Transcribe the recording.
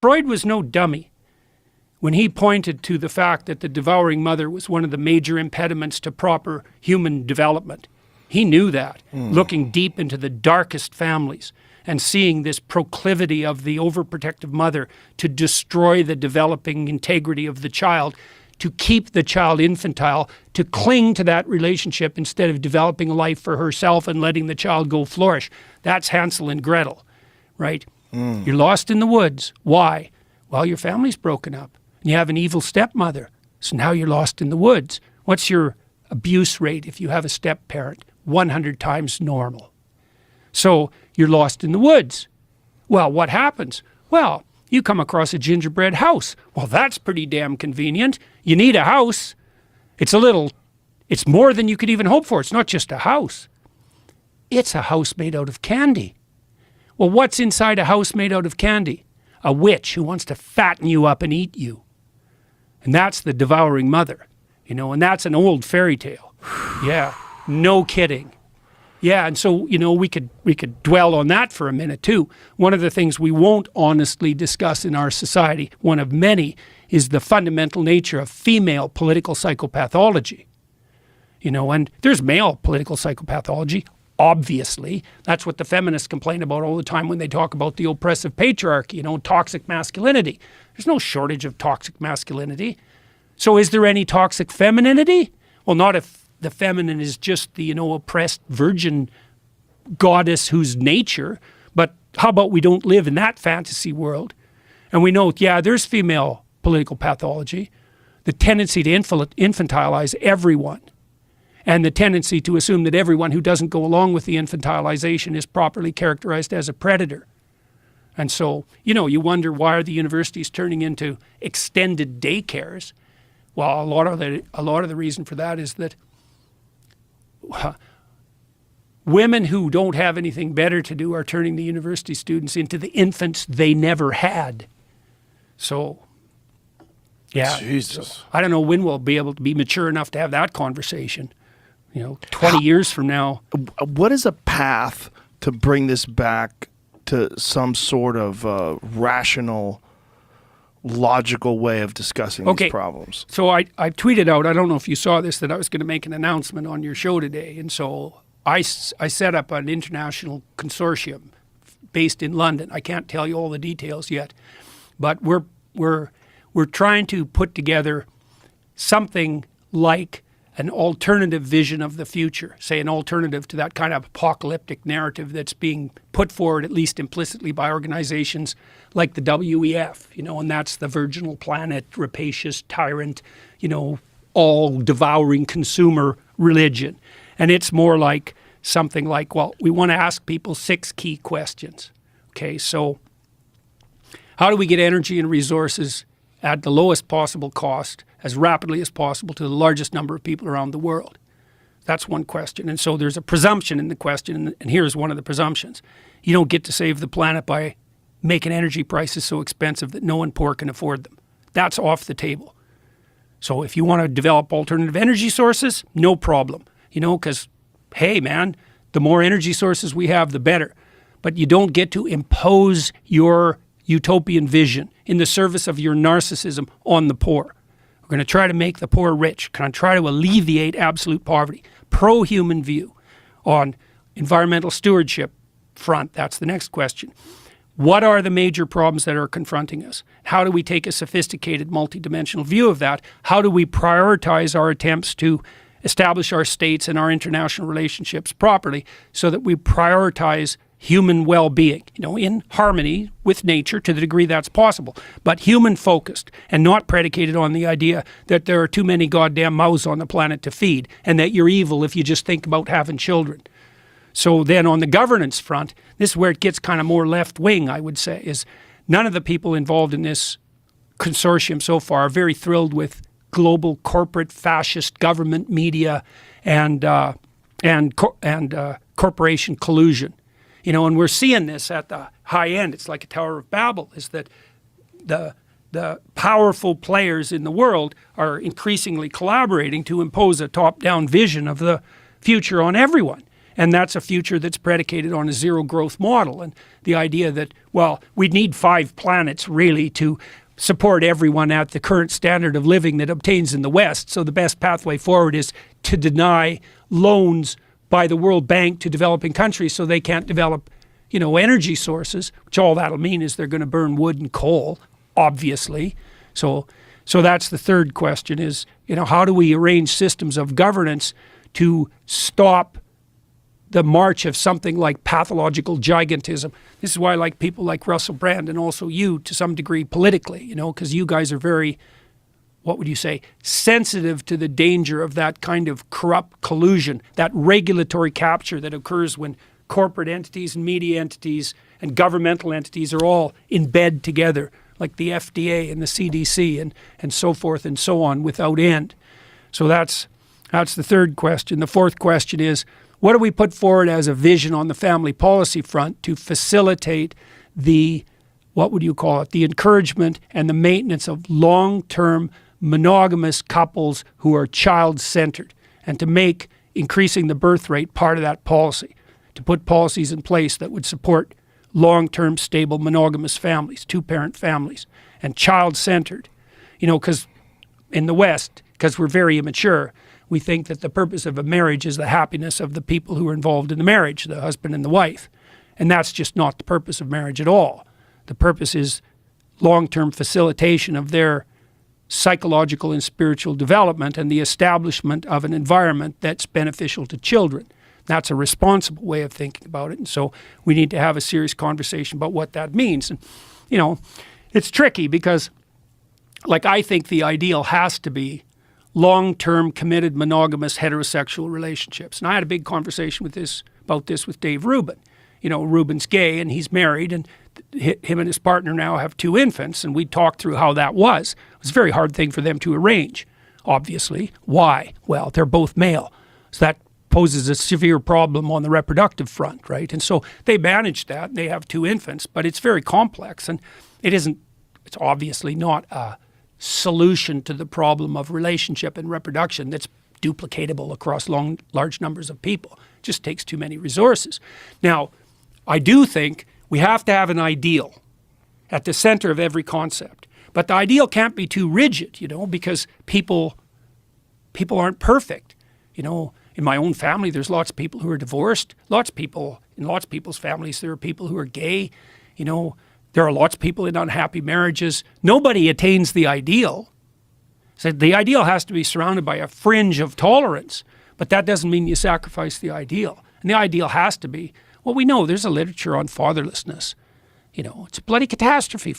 Freud was no dummy when he pointed to the fact that the devouring mother was one of the major impediments to proper human development. He knew that, looking deep into the darkest families and seeing this proclivity of the overprotective mother to destroy the developing integrity of the child, to keep the child infantile, to cling to that relationship instead of developing a life for herself and letting the child go flourish. That's Hansel and Gretel, right? You're lost in the woods. Why? Well, your family's broken up. You have an evil stepmother. So now you're lost in the woods. What's your abuse rate if you have a step-parent? 100 times normal. So you're lost in the woods. Well, what happens? Well, you come across a gingerbread house. Well, that's pretty damn convenient. You need a house. It's more than you could even hope for. It's not just a house. It's a house made out of candy. Well, what's inside a house made out of candy? A witch who wants to fatten you up and eat you. And that's the devouring mother, and that's an old fairy tale. Yeah, no kidding. Yeah, and so, we could dwell on that for a minute too. One of the things we won't honestly discuss in our society, one of many, is the fundamental nature of female political psychopathology. And there's male political psychopathology. Obviously, that's what the feminists complain about all the time when they talk about the oppressive patriarchy, toxic masculinity. There's no shortage of toxic masculinity. So is there any toxic femininity? Well, not if the feminine is just the, oppressed virgin goddess whose nature, but how about we don't live in that fantasy world? And we know, yeah, there's female political pathology, the tendency to infantilize everyone. And the tendency to assume that everyone who doesn't go along with the infantilization is properly characterized as a predator. And so, you wonder, why are the universities turning into extended daycares? Well, a lot of the reason for that is that women who don't have anything better to do are turning the university students into the infants they never had. So, yeah. Jesus. So, I don't know when we'll be able to be mature enough to have that conversation. 20 years from now. What is a path to bring this back to some sort of rational, logical way of discussing these problems? So I tweeted out, I don't know if you saw this, that I was going to make an announcement on your show today. And so I set up an international consortium based in London. I can't tell you all the details yet, but we're trying to put together something like an alternative vision of the future, say an alternative to that kind of apocalyptic narrative that's being put forward, at least implicitly, by organizations like the WEF, and that's the virginal planet, rapacious tyrant, all-devouring consumer religion. And it's more like something like, well, we want to ask people 6 key questions. Okay, so how do we get energy and resources at the lowest possible cost, as rapidly as possible, to the largest number of people around the world? That's one question. And so there's a presumption in the question, and here's one of the presumptions. You don't get to save the planet by making energy prices so expensive that no one poor can afford them. That's off the table. So if you want to develop alternative energy sources, no problem. Because, hey, man, the more energy sources we have, the better. But you don't get to impose your utopian vision in the service of your narcissism on the poor. We're going to try to make the poor rich. Can I try to alleviate absolute poverty? Pro-human view. On environmental stewardship front, that's the next question. What are the major problems that are confronting us? How do we take a sophisticated, multidimensional view of that? How do we prioritize our attempts to establish our states and our international relationships properly so that we prioritize human well-being, in harmony with nature to the degree that's possible, but human-focused and not predicated on the idea that there are too many goddamn mouths on the planet to feed and that you're evil if you just think about having children. So then on the governance front, this is where it gets kind of more left-wing, I would say, is none of the people involved in this consortium so far are very thrilled with global corporate fascist government media and corporation collusion. And we're seeing this at the high end. It's like a Tower of Babel, is that the powerful players in the world are increasingly collaborating to impose a top-down vision of the future on everyone. And that's a future that's predicated on a zero growth model. And the idea that, well, we'd need 5 planets really to support everyone at the current standard of living that obtains in the West. So the best pathway forward is to deny loans by the World Bank to developing countries so they can't develop, energy sources, which all that'll mean is they're going to burn wood and coal, obviously. So that's the third question is, how do we arrange systems of governance to stop the march of something like pathological gigantism? This is why I like people like Russell Brand and also you to some degree politically, because you guys are very, what would you say, sensitive to the danger of that kind of corrupt collusion, that regulatory capture that occurs when corporate entities and media entities and governmental entities are all in bed together, like the FDA and the CDC and so forth and so on without end. So that's the third question. The fourth question is, what do we put forward as a vision on the family policy front to facilitate the, what would you call it, the encouragement and the maintenance of long-term monogamous couples who are child-centered, and to make increasing the birth rate part of that policy, to put policies in place that would support long-term stable monogamous families, two-parent families, and child-centered. Because in the West, because we're very immature, we think that the purpose of a marriage is the happiness of the people who are involved in the marriage, the husband and the wife. And that's just not the purpose of marriage at all. The purpose is long-term facilitation of their psychological and spiritual development and the establishment of an environment that's beneficial to children. That's a responsible way of thinking about it. And so we need to have a serious conversation about what that means. And, it's tricky because, I think the ideal has to be long-term committed monogamous heterosexual relationships. And I had a big conversation about this with Dave Rubin. Rubin's gay and he's married, and him and his partner now have 2 infants, and we talked through how that was. It was a very hard thing for them to arrange, obviously. Why? Well, they're both male. So that poses a severe problem on the reproductive front, right? And so they managed that, and they have 2 infants, but it's very complex, and it's obviously not a solution to the problem of relationship and reproduction that's duplicatable across large numbers of people. It just takes too many resources. Now, I do think we have to have an ideal at the center of every concept. But the ideal can't be too rigid, because people aren't perfect. In my own family, there's lots of people who are divorced. In lots of people's families, there are people who are gay. There are lots of people in unhappy marriages. Nobody attains the ideal. So the ideal has to be surrounded by a fringe of tolerance, but that doesn't mean you sacrifice the ideal. And the ideal has to be, well, we know there's a literature on fatherlessness. It's a bloody catastrophe.